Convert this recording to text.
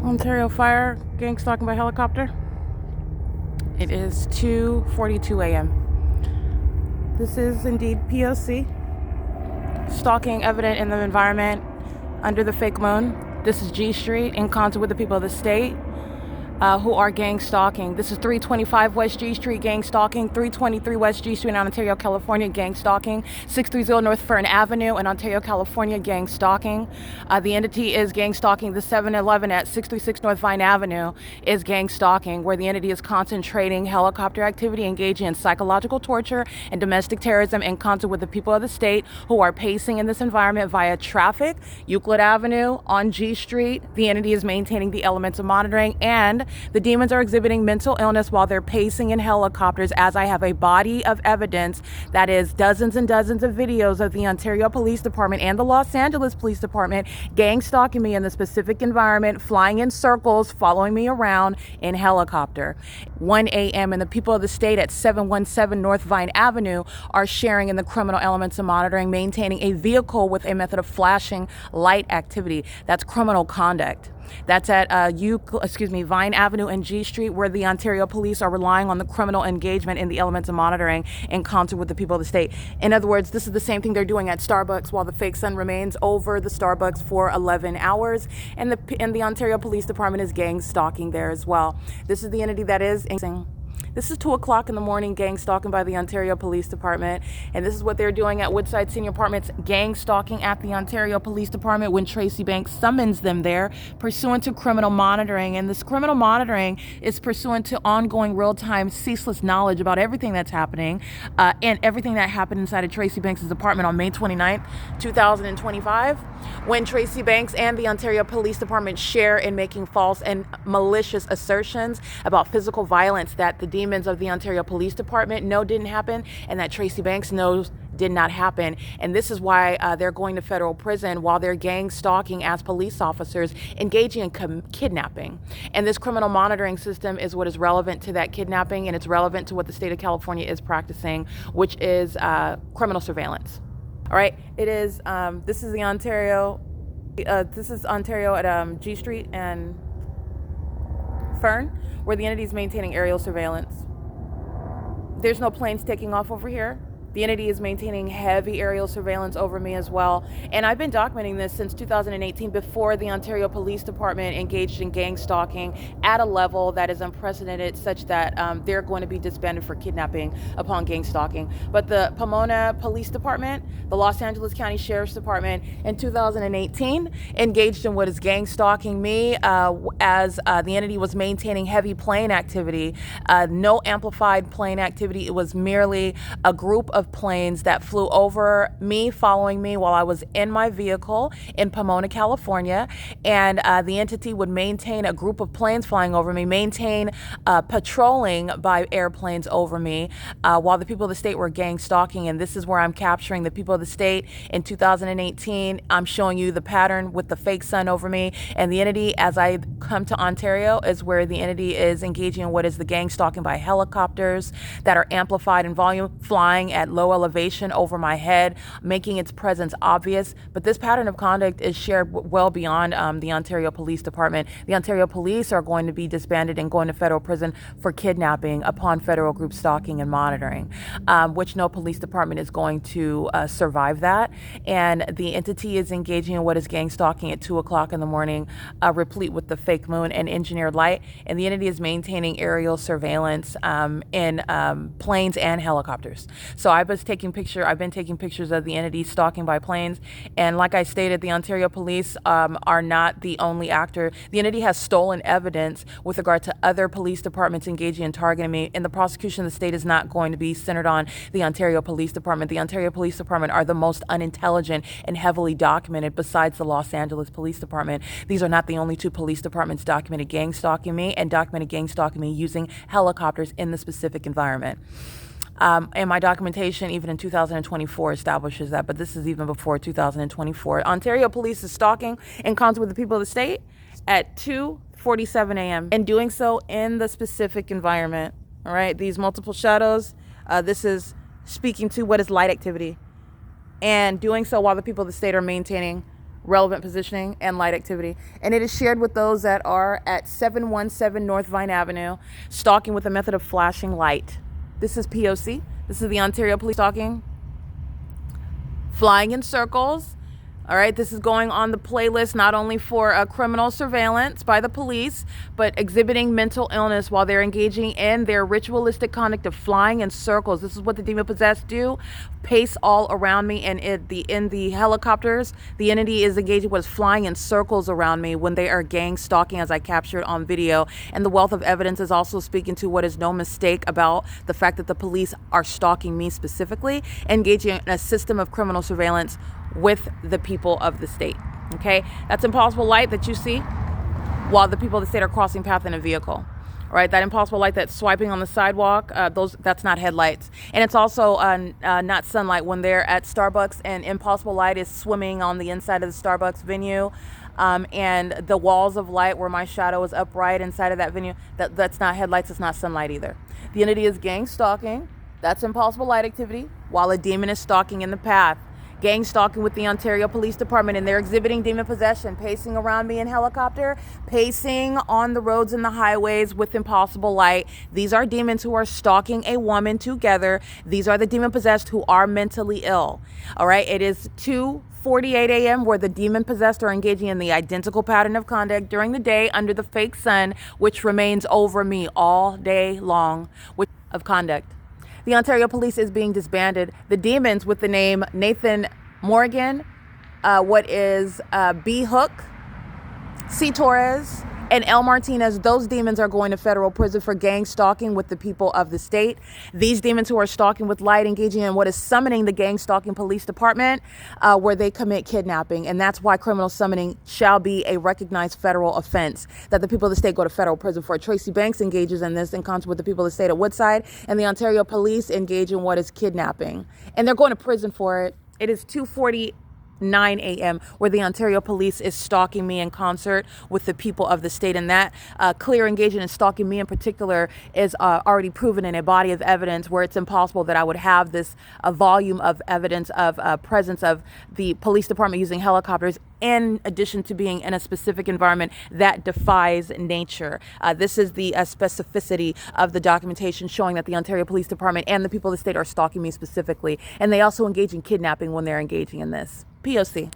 Ontario Fire, gang stalking by helicopter. It is 2:42 a.m. This is indeed P.O.C. Stalking evident in the environment under the fake moon. This is G Street in concert with the people of the state who are gang stalking. This is 325 West G Street, gang stalking. 323 West G Street in Ontario, California, gang stalking. 630 North Fern Avenue in Ontario, California, gang stalking. The entity is gang stalking. The 7-Eleven at 636 North Vine Avenue is gang stalking, where the entity is concentrating helicopter activity, engaging in psychological torture and domestic terrorism in concert with the people of the state who are pacing in this environment via traffic. Euclid Avenue on G Street, the entity is maintaining the elements of monitoring, and the demons are exhibiting mental illness while they're pacing in helicopters, as I have a body of evidence that is dozens and dozens of videos of the Ontario Police Department and the Los Angeles Police Department gang stalking me in the specific environment, flying in circles, following me around in helicopter. 1 a.m. and the people of the state at 717 North Vine Avenue are sharing in the criminal elements of monitoring, maintaining a vehicle with a method of flashing light activity. That's criminal conduct. That's at Vine Avenue and G Street, where the Ontario Police are relying on the criminal engagement in the elements of monitoring in concert with the people of the state. In other words, this is the same thing they're doing at Starbucks while the fake sun remains over the Starbucks for 11 hours, and the Ontario Police Department is gang stalking there as well. This is the entity that is. This is 2 o'clock in the morning, gang stalking by the Ontario Police Department. And this is what they're doing at Woodside Senior Apartments, gang stalking at the Ontario Police Department when Tracy Banks summons them there, pursuant to criminal monitoring. And this criminal monitoring is pursuant to ongoing real-time, ceaseless knowledge about everything that's happening and everything that happened inside of Tracy Banks' apartment on May 29th, 2025, when Tracy Banks and the Ontario Police Department share in making false and malicious assertions about physical violence that the demons of the Ontario Police Department know didn't happen, and that Tracy Banks knows did not happen. And this is why they're going to federal prison while they're gang stalking as police officers, engaging in kidnapping. And this criminal monitoring system is what is relevant to that kidnapping, and it's relevant to what the state of California is practicing, which is criminal surveillance. All right, it is, this is the Ontario, this is Ontario at G Street and Fern, where the entity is maintaining aerial surveillance. There's no planes taking off over here. The entity is maintaining heavy aerial surveillance over me as well. And I've been documenting this since 2018, before the Ontario Police Department engaged in gang stalking at a level that is unprecedented, such that they're going to be disbanded for kidnapping upon gang stalking. But the Pomona Police Department, the Los Angeles County Sheriff's Department in 2018 engaged in what is gang stalking me as the entity was maintaining heavy plane activity, no amplified plane activity. It was merely a group of planes that flew over me, following me while I was in my vehicle in Pomona, California. And the entity would maintain a group of planes flying over me, maintain patrolling by airplanes over me while the people of the state were gang stalking. And this is where I'm capturing the people of the state in 2018. I'm showing you the pattern with the fake sun over me. And the entity, as I come to Ontario, is where the entity is engaging in what is the gang stalking by helicopters that are amplified in volume, flying at low elevation over my head, making its presence obvious. But this pattern of conduct is shared well beyond the Ontario Police Department. The Ontario Police are going to be disbanded and going to federal prison for kidnapping upon federal group stalking and monitoring, which no police department is going to survive that. And the entity is engaging in what is gang stalking at 2 o'clock in the morning, replete with the fake moon and engineered light. And the entity is maintaining aerial surveillance in planes and helicopters. So I've been taking pictures of the entity stalking by planes. And like I stated, the Ontario Police are not the only actor. The entity has stolen evidence with regard to other police departments engaging in targeting me. And the prosecution of the state is not going to be centered on the Ontario Police Department. The Ontario Police Department are the most unintelligent and heavily documented besides the Los Angeles Police Department. These are not the only two police departments documented gang stalking me and documented gang stalking me using helicopters in the specific environment. And my documentation, even in 2024, establishes that, but this is even before 2024. Ontario Police is stalking in concert with the people of the state at 2:47 a.m. and doing so in the specific environment. All right, these multiple shadows, this is speaking to what is light activity, and doing so while the people of the state are maintaining relevant positioning, and light activity. And it is shared with those that are at 717 North Vine Avenue, stalking with a method of flashing light. This is P.O.C. This is the Ontario Police stalking, flying in circles. All right, this is going on the playlist not only for criminal surveillance by the police, but exhibiting mental illness while they're engaging in their ritualistic conduct of flying in circles. This is what the demon-possessed do. Pace all around me, and in the helicopters, the entity is engaging with flying in circles around me when they are gang stalking, as I captured on video. And the wealth of evidence is also speaking to what is no mistake about the fact that the police are stalking me specifically, engaging in a system of criminal surveillance with the people of the state. Okay, that's impossible light that you see while the people of the state are crossing path in a vehicle. All right, that impossible light that's swiping on the sidewalk, that's not headlights. And it's also not sunlight when they're at Starbucks and impossible light is swimming on the inside of the Starbucks venue. And the walls of light where my shadow is upright inside of that venue, that's not headlights, it's not sunlight either. The entity is gang stalking. That's impossible light activity while a demon is stalking in the path. Gang stalking with the Ontario Police Department, and they're exhibiting demon possession, pacing around me in helicopter, pacing on the roads and the highways with impossible light. These are demons who are stalking a woman together. These are the demon possessed who are mentally ill. All right, it is 2:48 a.m. where the demon possessed are engaging in the identical pattern of conduct during the day under the fake sun, which remains over me all day long, of conduct. The Ontario Police is being disbanded. The demons with the name Nathan Morgan, B. Hook, C. Torres, and L. Martinez, those demons are going to federal prison for gang stalking with the people of the state. These demons who are stalking with light, engaging in what is summoning the gang stalking police department, where they commit kidnapping. And that's why criminal summoning shall be a recognized federal offense, that the people of the state go to federal prison for. Tracy Banks engages in this in concert with the people of the state of Woodside, and the Ontario Police engage in what is kidnapping. And they're going to prison for it. It is 2:49 a.m. where the Ontario Police is stalking me in concert with the people of the state, and that clear engagement in stalking me in particular is already proven in a body of evidence where it's impossible that I would have this volume of evidence of presence of the police department using helicopters, in addition to being in a specific environment that defies nature. This is the specificity of the documentation showing that the Ontario Police Department and the people of the state are stalking me specifically, and they also engage in kidnapping when they're engaging in this. P.O.C.